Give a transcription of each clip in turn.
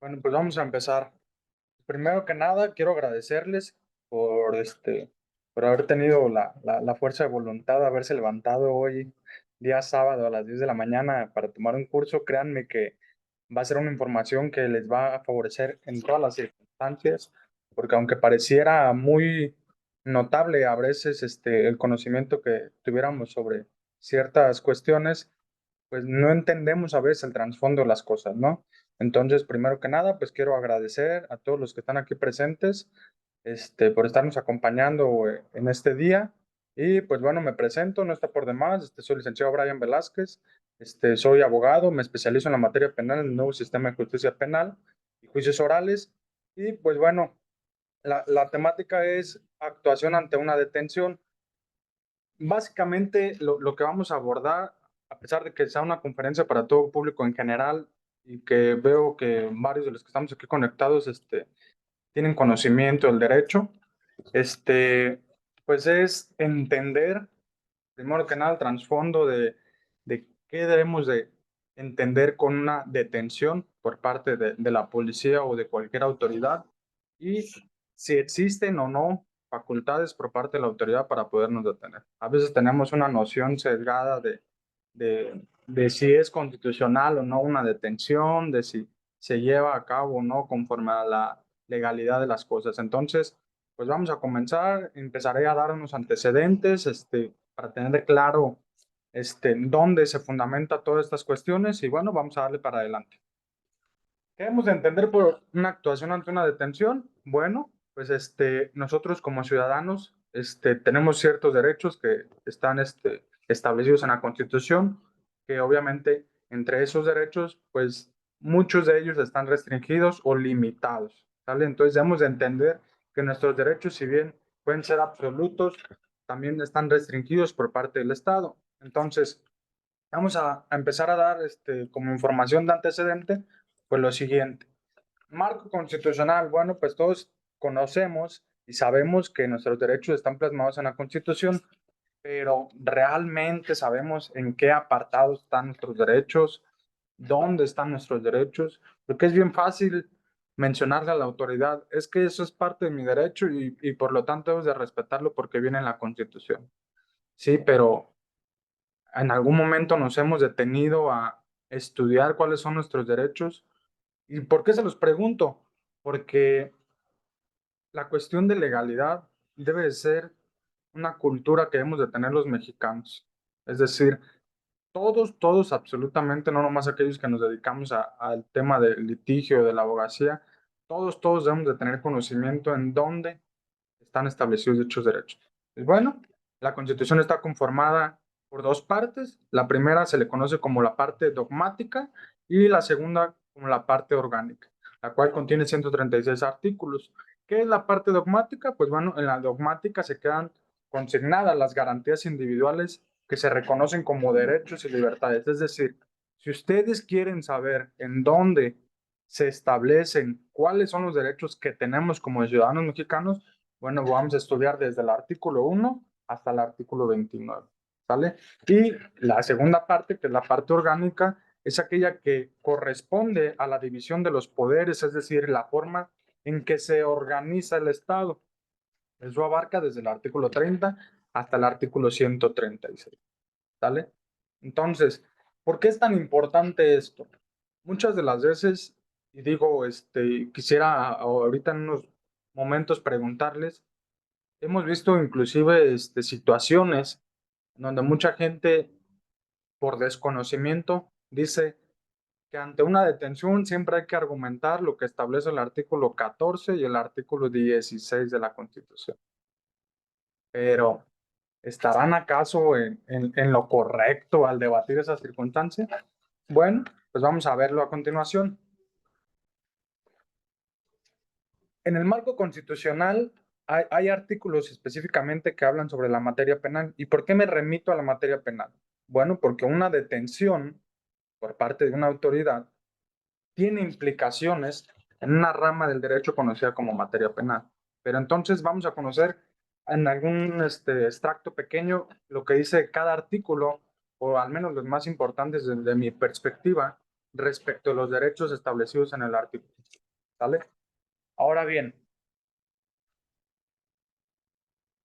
Bueno, pues vamos a empezar. Primero que nada, quiero agradecerles por por haber tenido la fuerza de voluntad de haberse levantado hoy, día sábado a las 10 de la mañana para tomar un curso. Créanme que va a ser una información que les va a favorecer en todas las circunstancias, porque aunque pareciera muy notable a veces el conocimiento que tuviéramos sobre ciertas cuestiones, pues no entendemos a veces el trasfondo de las cosas, ¿no? Entonces, primero que nada, pues quiero agradecer a todos los que están aquí presentes, por estarnos acompañando en este día. Y pues bueno, me presento, no está por demás, soy el licenciado Brian Velázquez, soy abogado, me especializo en la materia penal, en el nuevo sistema de justicia penal y juicios orales. Y pues bueno, la temática es actuación ante una detención. Básicamente, lo que vamos a abordar, a pesar de que sea una conferencia para todo público en general y que veo que varios de los que estamos aquí conectados, tienen conocimiento del derecho, este, pues es entender, primero que nada, el trasfondo de qué debemos de entender con una detención por parte de la policía o de cualquier autoridad y si existen o no facultades por parte de la autoridad para podernos detener. A veces tenemos una noción sesgada de si es constitucional o no una detención, de si se lleva a cabo o no conforme a la legalidad de las cosas. Entonces, pues vamos a comenzar. Empezaré a dar unos antecedentes, para tener claro, dónde se fundamenta todas estas cuestiones y bueno, vamos a darle para adelante. ¿Qué debemos de entender por una actuación ante una detención? Bueno, pues nosotros como ciudadanos tenemos ciertos derechos que están establecidos en la Constitución, que obviamente entre esos derechos, pues muchos de ellos están restringidos o limitados, ¿sale? Entonces debemos de entender que nuestros derechos, si bien pueden ser absolutos, también están restringidos por parte del Estado. Entonces, vamos a empezar a dar como información de antecedente, pues lo siguiente. Marco constitucional, bueno, pues todos conocemos y sabemos que nuestros derechos están plasmados en la Constitución, pero realmente sabemos en qué apartados están nuestros derechos, dónde están nuestros derechos, porque es bien fácil mencionarle a la autoridad, es que eso es parte de mi derecho y por lo tanto debes de respetarlo porque viene en la Constitución. Sí, pero en algún momento nos hemos detenido a estudiar cuáles son nuestros derechos. ¿Y por qué se los pregunto? Porque la cuestión de legalidad debe de ser una cultura que debemos de tener los mexicanos. Es decir, todos, absolutamente, no nomás aquellos que nos dedicamos al tema del litigio, de la abogacía, todos debemos de tener conocimiento en dónde están establecidos dichos derechos. Pues bueno, la Constitución está conformada por dos partes. La primera se le conoce como la parte dogmática y la segunda como la parte orgánica, la cual contiene 136 artículos. ¿Qué es la parte dogmática? Pues bueno, en la dogmática se quedan consignadas las garantías individuales que se reconocen como derechos y libertades. Es decir, si ustedes quieren saber en dónde se establecen cuáles son los derechos que tenemos como ciudadanos mexicanos, bueno, vamos a estudiar desde el artículo 1 hasta el artículo 29, ¿sale? Y la segunda parte, que es la parte orgánica, es aquella que corresponde a la división de los poderes, es decir, la forma en que se organiza el Estado. Eso abarca desde el artículo 30 hasta el artículo 136, ¿sale? Entonces, ¿por qué es tan importante esto? Muchas de las veces, y digo, quisiera ahorita en unos momentos preguntarles. Hemos visto inclusive situaciones donde mucha gente, por desconocimiento, dice que ante una detención siempre hay que argumentar lo que establece el artículo 14 y el artículo 16 de la Constitución. Pero, ¿estarán acaso en lo correcto al debatir esa circunstancia? Bueno, pues vamos a verlo a continuación. En el marco constitucional hay artículos específicamente que hablan sobre la materia penal. ¿Y por qué me remito a la materia penal? Bueno, porque una detención por parte de una autoridad tiene implicaciones en una rama del derecho conocida como materia penal. Pero entonces vamos a conocer en algún extracto pequeño lo que dice cada artículo, o al menos los más importantes desde mi perspectiva, respecto a los derechos establecidos en el artículo. ¿sale? Ahora bien,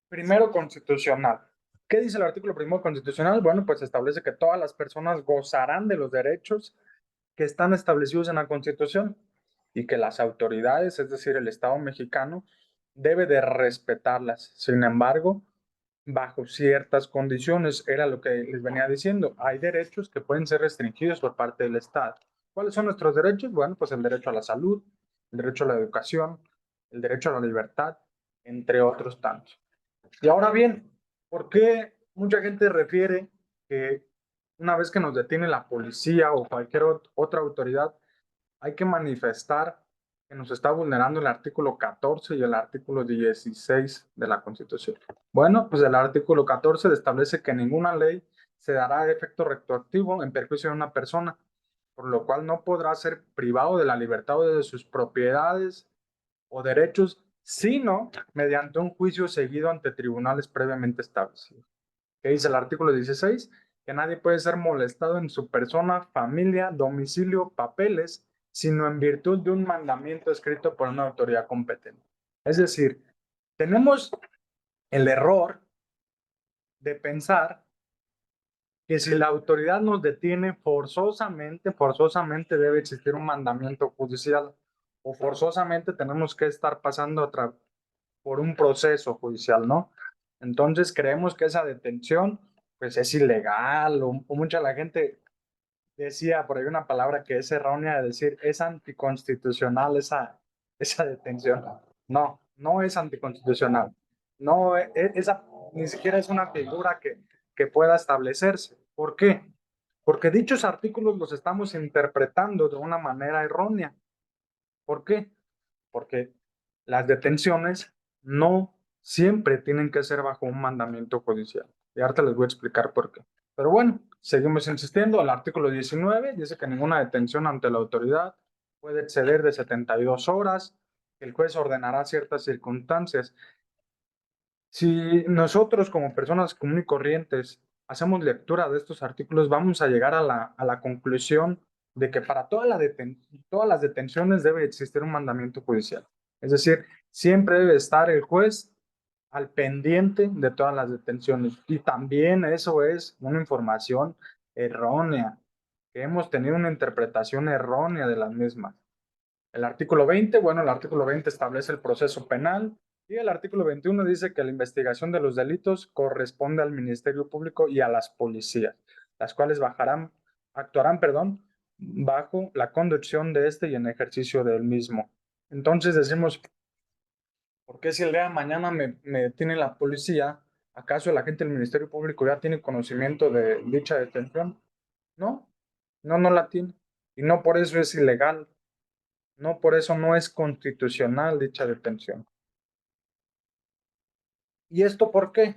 primero constitucional. ¿Qué dice el artículo primero constitucional? Bueno, pues establece que todas las personas gozarán de los derechos que están establecidos en la Constitución y que las autoridades, es decir, el Estado mexicano, debe de respetarlas. Sin embargo, bajo ciertas condiciones, era lo que les venía diciendo. Hay derechos que pueden ser restringidos por parte del Estado. ¿Cuáles son nuestros derechos? Bueno, pues el derecho a la salud, el derecho a la educación, el derecho a la libertad, entre otros tantos. Y ahora bien, ¿por qué mucha gente refiere que una vez que nos detiene la policía o cualquier otra autoridad, hay que manifestar que nos está vulnerando el artículo 14 y el artículo 16 de la Constitución? Bueno, pues el artículo 14 establece que ninguna ley se dará efecto retroactivo en perjuicio de una persona, por lo cual no podrá ser privado de la libertad o de sus propiedades o derechos, sino mediante un juicio seguido ante tribunales previamente establecidos. ¿Qué dice el artículo 16? Que nadie puede ser molestado en su persona, familia, domicilio, papeles, sino en virtud de un mandamiento escrito por una autoridad competente. Es decir, tenemos el error de pensar que si la autoridad nos detiene forzosamente debe existir un mandamiento judicial o forzosamente tenemos que estar pasando por un proceso judicial, ¿no? Entonces creemos que esa detención pues es ilegal o mucha la gente decía por ahí una palabra que es errónea de decir es anticonstitucional esa detención. No, no es anticonstitucional. No, esa ni siquiera es una figura que pueda establecerse. ¿Por qué? Porque dichos artículos los estamos interpretando de una manera errónea. ¿Por qué? Porque las detenciones no siempre tienen que ser bajo un mandamiento judicial. Y ahorita les voy a explicar por qué. Pero bueno, seguimos insistiendo. El artículo 19 dice que ninguna detención ante la autoridad puede exceder de 72 horas, que el juez ordenará ciertas circunstancias. Si nosotros como personas comunes y corrientes hacemos lectura de estos artículos, vamos a llegar a la conclusión de que para todas las detenciones debe existir un mandamiento judicial. Es decir, siempre debe estar el juez al pendiente de todas las detenciones. Y también eso es una información errónea, que hemos tenido una interpretación errónea de las mismas. El artículo 20, bueno, el artículo 20 establece el proceso penal y el artículo 21 dice que la investigación de los delitos corresponde al Ministerio Público y a las policías, las cuales actuarán, perdón, bajo la conducción de este y en ejercicio del mismo. Entonces decimos, ¿por qué si el día de mañana me detiene la policía, acaso la gente del Ministerio Público ya tiene conocimiento de dicha detención? No, no la tiene. Y no por eso es ilegal. No, por eso no es constitucional dicha detención. ¿Y esto por qué?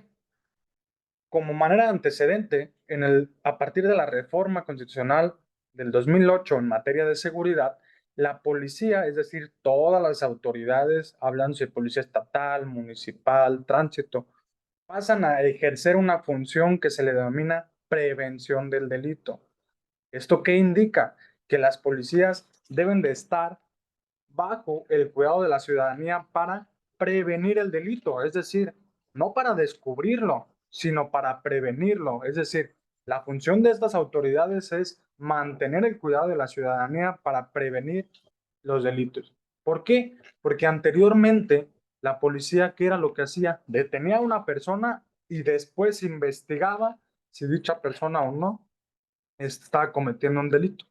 Como manera de antecedente, a partir de la reforma constitucional del 2008 en materia de seguridad, la policía, es decir, todas las autoridades, hablando de policía estatal, municipal, tránsito, pasan a ejercer una función que se le denomina prevención del delito. ¿Esto qué indica? Que las policías deben de estar bajo el cuidado de la ciudadanía para prevenir el delito, es decir, no para descubrirlo, sino para prevenirlo. Es decir, la función de estas autoridades es mantener el cuidado de la ciudadanía para prevenir los delitos. ¿Por qué? Porque anteriormente la policía, ¿qué era lo que hacía? Detenía a una persona y después investigaba si dicha persona o no estaba cometiendo un delito.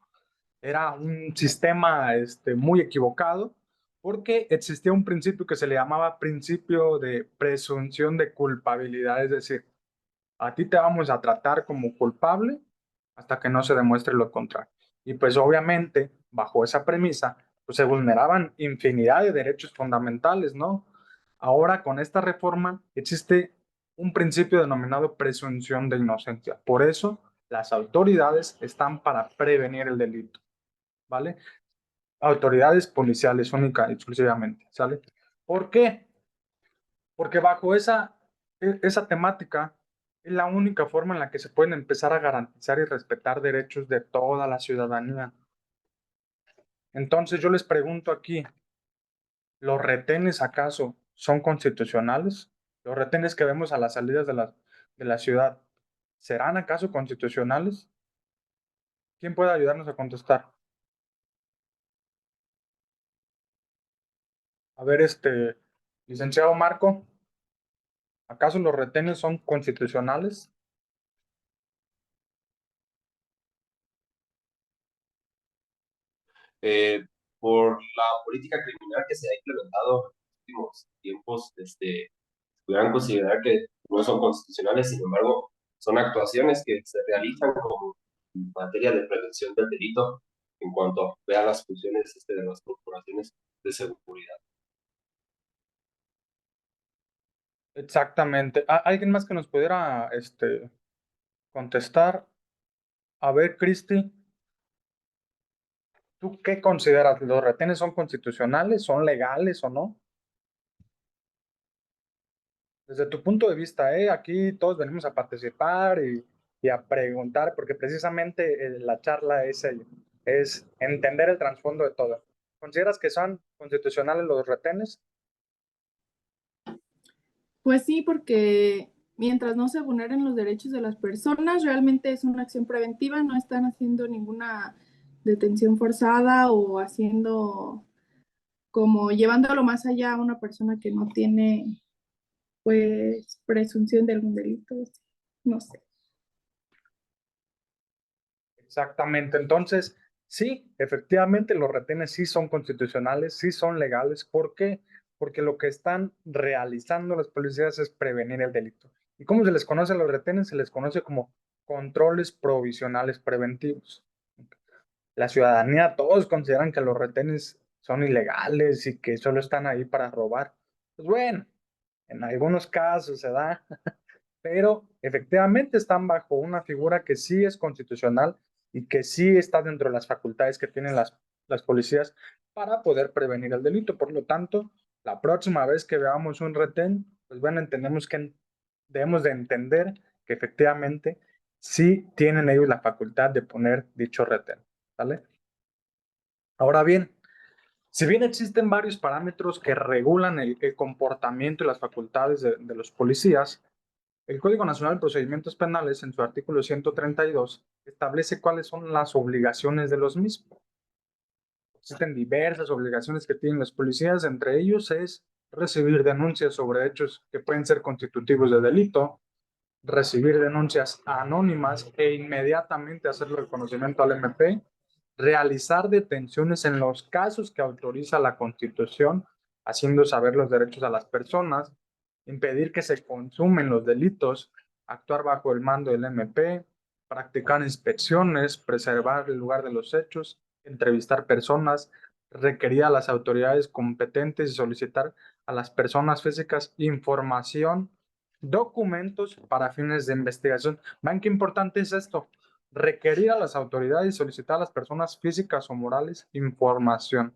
Era un sistema muy equivocado porque existía un principio que se le llamaba principio de presunción de culpabilidad, es decir, a ti te vamos a tratar como culpable hasta que no se demuestre lo contrario. Y pues obviamente, bajo esa premisa, pues se vulneraban infinidad de derechos fundamentales, ¿no? Ahora con esta reforma existe un principio denominado presunción de inocencia. Por eso las autoridades están para prevenir el delito, ¿vale? Autoridades policiales única y exclusivamente, ¿sale? ¿Por qué? Porque bajo esa temática es la única forma en la que se pueden empezar a garantizar y respetar derechos de toda la ciudadanía. Entonces yo les pregunto aquí, ¿Los retenes acaso son constitucionales? ¿Los retenes que vemos a las salidas de la ciudad, serán acaso constitucionales? ¿Quién puede ayudarnos a contestar? A ver, licenciado Marco, ¿acaso los retenes son constitucionales? eh, por la política criminal que se ha implementado en los últimos tiempos, pudieran considerar que no son constitucionales. Sin embargo, son actuaciones que se realizan como en materia de prevención del delito en cuanto a las funciones de las corporaciones de seguridad. Exactamente. ¿Alguien más que nos pudiera contestar? A ver, Cristi, ¿tú qué consideras? ¿Los retenes son constitucionales? ¿Son legales o no? Desde tu punto de vista, aquí todos venimos a participar y a preguntar, porque precisamente la charla es ello, es entender el trasfondo de todo. ¿Consideras que son constitucionales los retenes? Pues sí, porque mientras no se vulneren los derechos de las personas, realmente es una acción preventiva, no están haciendo ninguna detención forzada o haciendo como llevándolo más allá a una persona que no tiene pues presunción de algún delito, no sé. Exactamente. Entonces, sí, efectivamente los retenes sí son constitucionales, sí son legales. ¿Por qué? Porque lo que están realizando las policías es prevenir el delito. ¿Y cómo se les conoce a los retenes? Se les conoce como controles provisionales preventivos. La ciudadanía, todos consideran que los retenes son ilegales y que solo están ahí para robar. Pues bueno, en algunos casos se da, pero efectivamente están bajo una figura que sí es constitucional y que sí está dentro de las facultades que tienen las policías para poder prevenir el delito. Por lo tanto, la próxima vez que veamos un retén, pues bueno, entendemos que debemos de entender que efectivamente sí tienen ellos la facultad de poner dicho retén, ¿vale? Ahora bien, si bien existen varios parámetros que regulan el comportamiento y las facultades de los policías, el Código Nacional de Procedimientos Penales, en su artículo 132, establece cuáles son las obligaciones de los mismos. Existen diversas obligaciones que tienen los policías, entre ellos es recibir denuncias sobre hechos que pueden ser constitutivos de delito, recibir denuncias anónimas e inmediatamente hacerlo el conocimiento al MP, realizar detenciones en los casos que autoriza la Constitución, haciendo saber los derechos a las personas, impedir que se consumen los delitos, actuar bajo el mando del MP, practicar inspecciones, preservar el lugar de los hechos, entrevistar personas, requerir a las autoridades competentes y solicitar a las personas físicas información, documentos para fines de investigación. ¿Ven qué importante es esto? Requerir a las autoridades y solicitar a las personas físicas o morales información.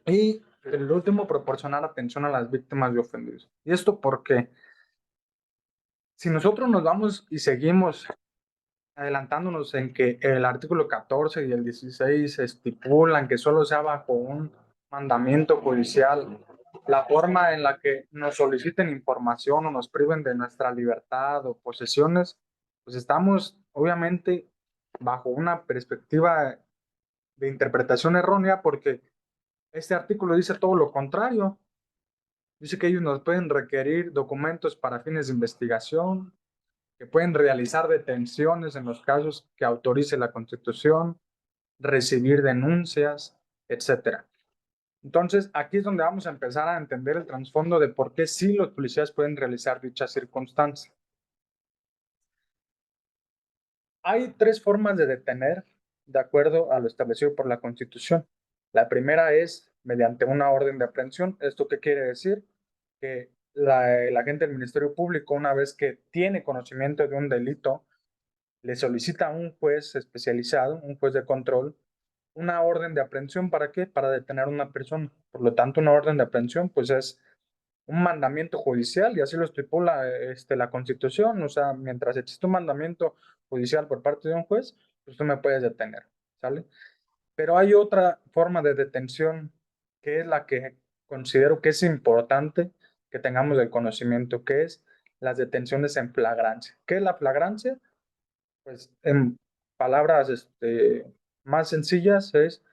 Y el último, proporcionar atención a las víctimas de ofendidos. ¿Y esto por qué? Si nosotros nos vamos y seguimos adelantándonos en que el artículo 14 y el 16 estipulan que solo sea bajo un mandamiento judicial la forma en la que nos soliciten información o nos priven de nuestra libertad o posesiones, pues estamos obviamente bajo una perspectiva de interpretación errónea porque este artículo dice todo lo contrario. Dice que ellos nos pueden requerir documentos para fines de investigación, que pueden realizar detenciones en los casos que autorice la Constitución, recibir denuncias, etcétera. Entonces, aquí es donde vamos a empezar a entender el trasfondo de por qué sí los policías pueden realizar dichas circunstancias. Hay tres formas de detener de acuerdo a lo establecido por la Constitución. La primera es mediante una orden de aprehensión. ¿Esto qué quiere decir? Que el agente del Ministerio Público, una vez que tiene conocimiento de un delito, le solicita a un juez especializado, un juez de control, una orden de aprehensión. ¿Para qué? Para detener a una persona. Por lo tanto, una orden de aprehensión pues es un mandamiento judicial y así lo estipula la Constitución. O sea, mientras existe un mandamiento judicial por parte de un juez, pues tú me puedes detener, ¿sale? Pero hay otra forma de detención que es la que considero que es importante que tengamos el conocimiento, que es las detenciones en flagrancia. ¿Qué es la flagrancia? Pues en palabras más sencillas es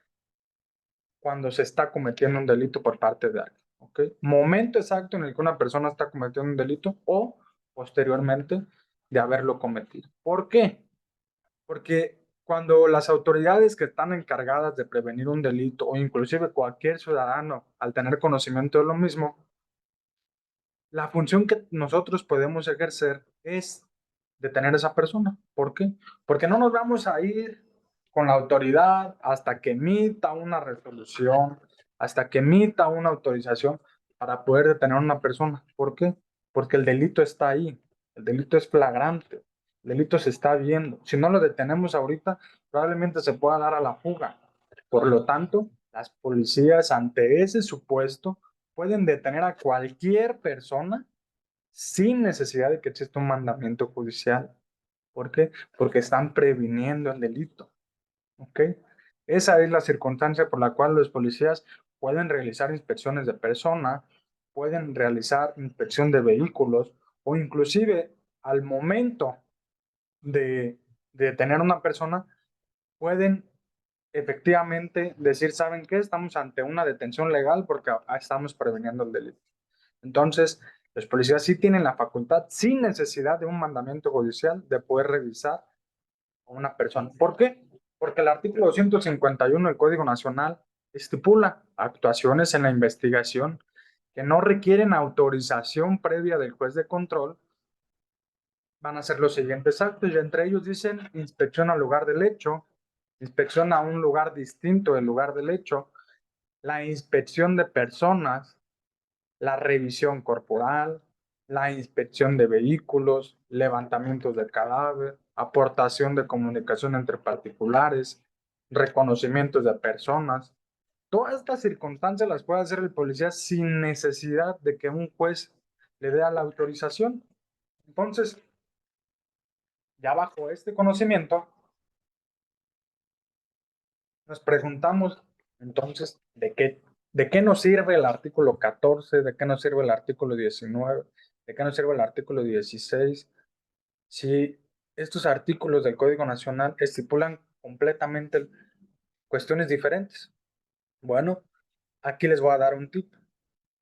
cuando se está cometiendo un delito por parte de alguien, ¿ok? Momento exacto en el que una persona está cometiendo un delito o posteriormente de haberlo cometido. ¿Por qué? Porque cuando las autoridades que están encargadas de prevenir un delito o inclusive cualquier ciudadano al tener conocimiento de lo mismo, la función que nosotros podemos ejercer es detener a esa persona. ¿Por qué? Porque no nos vamos a ir con la autoridad hasta que emita una resolución, hasta que emita una autorización para poder detener a una persona. ¿Por qué? Porque el delito está ahí, el delito es flagrante, el delito se está viendo. Si no lo detenemos ahorita, probablemente se pueda dar a la fuga. Por lo tanto, las policías ante ese supuesto pueden detener a cualquier persona sin necesidad de que exista un mandamiento judicial. ¿Por qué? Porque están previniendo el delito. ¿Ok? Esa es la circunstancia por la cual los policías pueden realizar inspecciones de persona, pueden realizar inspección de vehículos o inclusive al momento de, de detener a una persona, pueden efectivamente decir, ¿saben qué? Estamos ante una detención legal porque estamos previniendo el delito. Entonces, los policías sí tienen la facultad, sin necesidad de un mandamiento judicial, de poder revisar a una persona. ¿Por qué? Porque el artículo 251 del Código Nacional estipula actuaciones en la investigación que no requieren autorización previa del juez de control. Van a ser los siguientes actos y entre ellos dicen inspección al lugar del hecho, inspección a un lugar distinto del lugar del hecho, la inspección de personas, la revisión corporal, la inspección de vehículos, levantamientos de cadáver, aportación de comunicación entre particulares, reconocimientos de personas. Todas estas circunstancias las puede hacer el policía sin necesidad de que un juez le dé la autorización. Entonces, ya bajo este conocimiento, nos preguntamos entonces de qué nos sirve el artículo 14, de qué nos sirve el artículo 19, de qué nos sirve el artículo 16, si estos artículos del Código Nacional estipulan completamente cuestiones diferentes. Bueno, aquí les voy a dar un tip.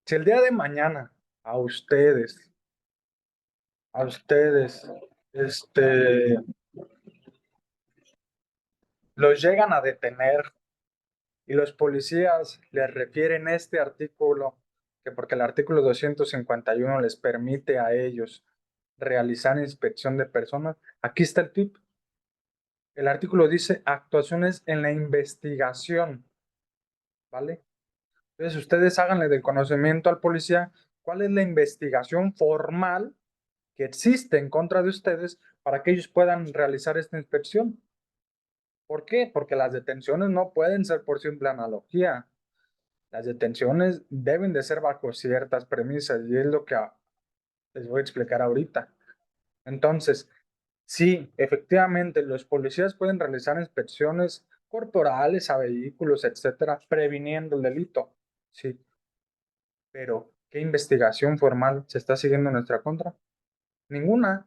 Si el día de mañana a ustedes, los llegan a detener y los policías les refieren este artículo, que porque el artículo 251 les permite a ellos realizar inspección de personas, aquí está el tip. El artículo dice actuaciones en la investigación, ¿vale? Entonces ustedes háganle del conocimiento al policía cuál es la investigación formal que existe en contra de ustedes para que ellos puedan realizar esta inspección. ¿Por qué? Porque las detenciones no pueden ser por simple analogía. Las detenciones deben de ser bajo ciertas premisas y es lo que les voy a explicar ahorita. Entonces, sí, efectivamente, los policías pueden realizar inspecciones corporales a vehículos, etcétera, previniendo el delito. Sí, pero ¿qué investigación formal se está siguiendo en nuestra contra? Ninguna.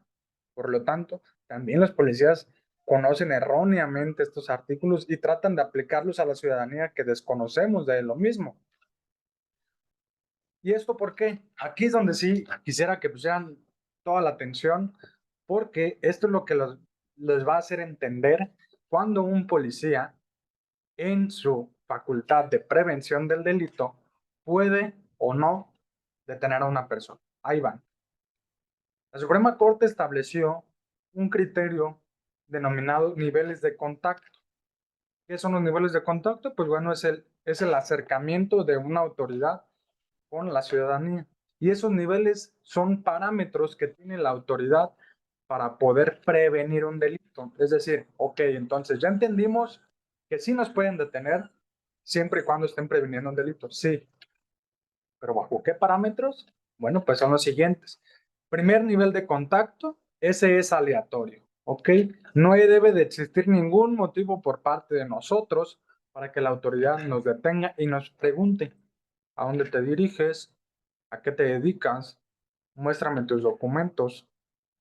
Por lo tanto, también los policías conocen erróneamente estos artículos y tratan de aplicarlos a la ciudadanía que desconocemos de lo mismo. ¿Y esto por qué? Aquí es donde sí quisiera que pusieran toda la atención, porque esto es lo que les va a hacer entender cuando un policía, en su facultad de prevención del delito, puede o no detener a una persona. Ahí van. La Suprema Corte estableció un criterio denominado niveles de contacto. ¿Qué son los niveles de contacto? Pues bueno, es el acercamiento de una autoridad con la ciudadanía. Y esos niveles son parámetros que tiene la autoridad para poder prevenir un delito. Es decir, ok, entonces ya entendimos que sí nos pueden detener siempre y cuando estén previniendo un delito. Sí, pero ¿bajo qué parámetros? Bueno, pues son los siguientes. Primer nivel de contacto, ese es aleatorio, ¿ok? No debe de existir ningún motivo por parte de nosotros para que la autoridad nos detenga y nos pregunte, a dónde te diriges, a qué te dedicas, muéstrame tus documentos.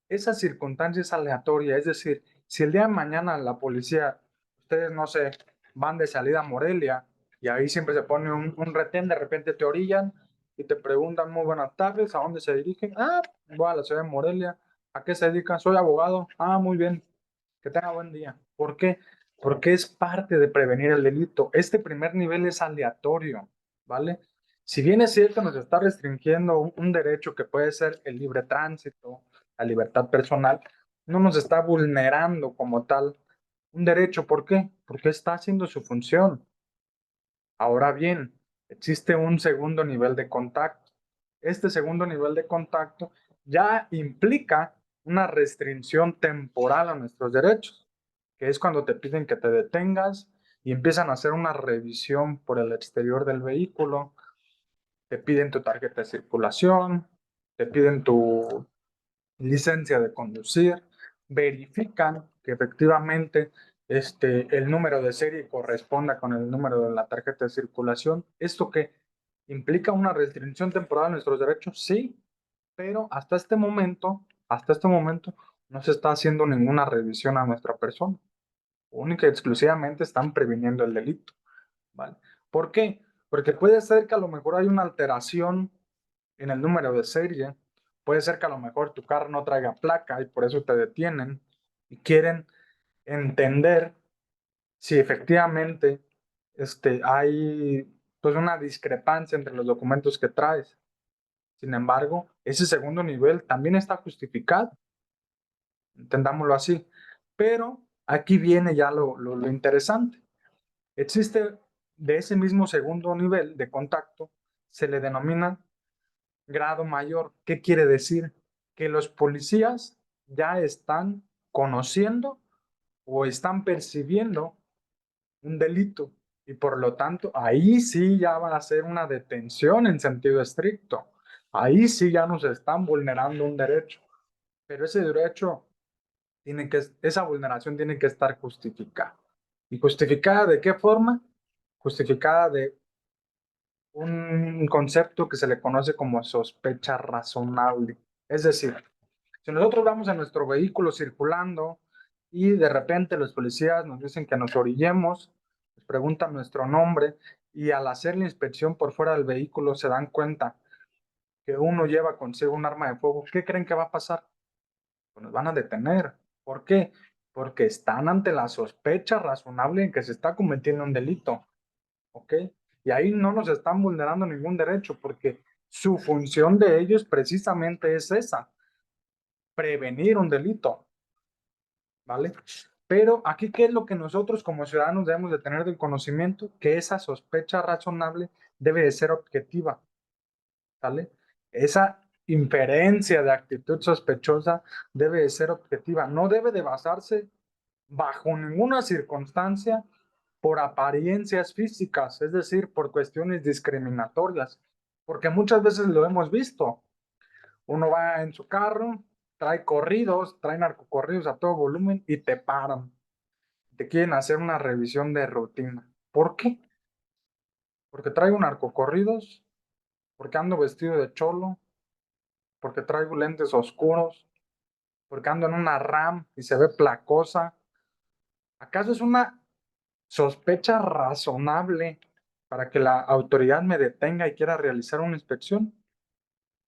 Esa circunstancia es aleatoria, es decir, si el día de mañana la policía, ustedes no sé, van de salida a Morelia y ahí siempre se pone un retén, de repente te orillan y te preguntan muy buenas tardes, ¿a dónde se dirigen? Ah, voy a la ciudad de Morelia. ¿A qué se dedican? Soy abogado. Ah, muy bien. Que tenga buen día. ¿Por qué? Porque es parte de prevenir el delito. Este primer nivel es aleatorio, ¿vale? Si bien es cierto, nos está restringiendo un derecho que puede ser el libre tránsito, la libertad personal, no nos está vulnerando como tal un derecho. ¿Por qué? Porque está haciendo su función. Ahora bien, existe un segundo nivel de contacto. Este segundo nivel de contacto ya implica una restricción temporal a nuestros derechos, que es cuando te piden que te detengas y empiezan a hacer una revisión por el exterior del vehículo, te piden tu tarjeta de circulación, te piden tu licencia de conducir, verifican que efectivamente el número de serie corresponda con el número de la tarjeta de circulación. ¿Esto que implica una restricción temporal a nuestros derechos? Sí, pero hasta este momento, no se está haciendo ninguna revisión a nuestra persona. Única y exclusivamente están previniendo el delito, ¿vale? ¿Por qué? Porque puede ser que a lo mejor hay una alteración en el número de serie. Puede ser que a lo mejor tu carro no traiga placa y por eso te detienen y quieren entender si efectivamente hay pues una discrepancia entre los documentos que traes. Sin embargo, ese segundo nivel también está justificado, entendámoslo así. Pero aquí viene ya lo interesante. Existe de ese mismo segundo nivel de contacto, se le denomina grado mayor. ¿Qué quiere decir? Que los policías ya están conociendo o están percibiendo un delito y por lo tanto ahí sí ya va a ser una detención en sentido estricto. Ahí sí ya nos están vulnerando un derecho, pero ese derecho esa vulneración tiene que estar justificada. ¿Y justificada de qué forma? Justificada de un concepto que se le conoce como sospecha razonable. Es decir, si nosotros vamos en nuestro vehículo circulando y de repente los policías nos dicen que nos orillemos, nos preguntan nuestro nombre y al hacer la inspección por fuera del vehículo se dan cuenta que uno lleva consigo un arma de fuego, ¿qué creen que va a pasar? Pues nos van a detener. ¿Por qué? Porque están ante la sospecha razonable en que se está cometiendo un delito. ¿Ok? Y ahí no nos están vulnerando ningún derecho porque su función de ellos precisamente es esa, prevenir un delito, ¿vale? Pero aquí, ¿qué es lo que nosotros como ciudadanos debemos de tener del conocimiento? Que esa sospecha razonable debe de ser objetiva, ¿vale? Esa inferencia de actitud sospechosa debe de ser objetiva, no debe de basarse bajo ninguna circunstancia por apariencias físicas, es decir, por cuestiones discriminatorias, porque muchas veces lo hemos visto. Uno va en su carro, trae corridos, trae narcocorridos a todo volumen y te paran. Te quieren hacer una revisión de rutina. ¿Por qué? Porque traigo narcocorridos, porque ando vestido de cholo, porque traigo lentes oscuros, porque ando en una RAM y se ve placosa. ¿Acaso es una sospecha razonable para que la autoridad me detenga y quiera realizar una inspección?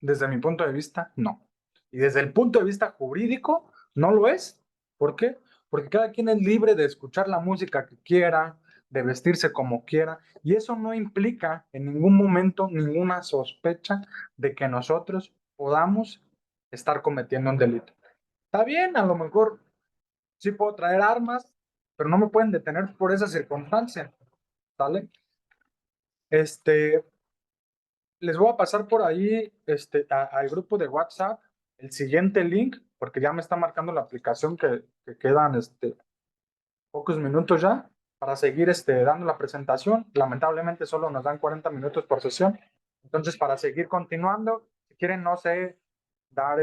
Desde mi punto de vista, no. Y desde el punto de vista jurídico, no lo es. ¿Por qué? Porque cada quien es libre de escuchar la música que quiera, de vestirse como quiera, y eso no implica en ningún momento ninguna sospecha de que nosotros podamos estar cometiendo un delito. Está bien, a lo mejor sí puedo traer armas, pero no me pueden detener por esa circunstancia, ¿sale? Este, Les voy a pasar por ahí al grupo de WhatsApp el siguiente link, porque ya me está marcando la aplicación que quedan pocos minutos ya para seguir dando la presentación. Lamentablemente solo nos dan 40 minutos por sesión. Entonces, para seguir continuando, si quieren, no sé, dar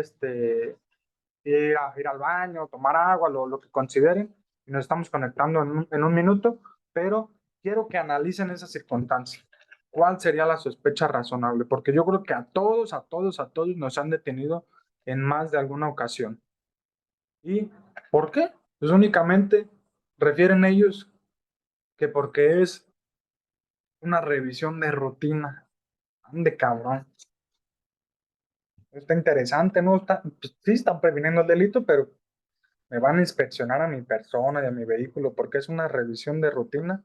ir al baño, tomar agua, lo que consideren, y nos estamos conectando en un minuto, pero quiero que analicen esa circunstancia. ¿cuál sería la sospecha razonable? Porque yo creo que a todos nos han detenido en más de alguna ocasión. ¿Y por qué? Pues únicamente refieren ellos que porque es una revisión de rutina. Ande cabrón. Está interesante, ¿no? Pues sí, están previniendo el delito, pero me van a inspeccionar a mi persona y a mi vehículo porque es una revisión de rutina.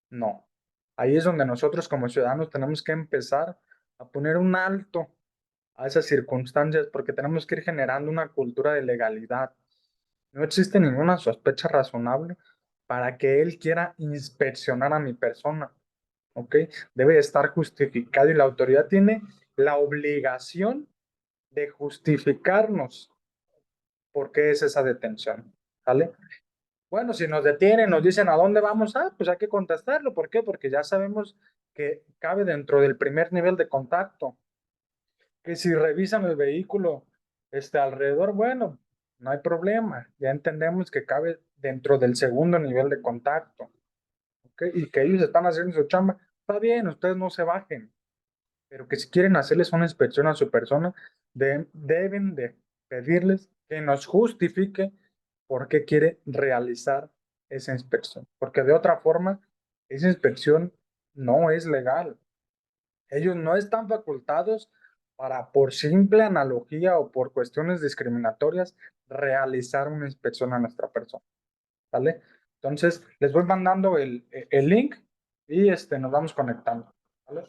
No. Ahí es donde nosotros como ciudadanos tenemos que empezar a poner un alto a esas circunstancias porque tenemos que ir generando una cultura de legalidad. No existe ninguna sospecha razonable para que él quiera inspeccionar a mi persona, ¿ok? Debe estar justificado y la autoridad tiene la obligación de justificarnos por qué es esa detención, ¿vale? Bueno, si nos detienen, nos dicen a dónde vamos, pues hay que contestarlo. ¿Por qué? Porque ya sabemos que cabe dentro del primer nivel de contacto. Que si revisan el vehículo alrededor, bueno, no hay problema. Ya entendemos que cabe dentro del segundo nivel de contacto. ¿Ok? Y que ellos están haciendo su chamba. Está bien, ustedes no se bajen. Pero que si quieren hacerles una inspección a su persona, deben de pedirles que nos justifique por qué quiere realizar esa inspección. Porque de otra forma, esa inspección no es legal. Ellos no están facultados para, por simple analogía o por cuestiones discriminatorias, realizar una inspección a nuestra persona. ¿Vale? Entonces, les voy mandando el link y nos vamos conectando. ¿Vale?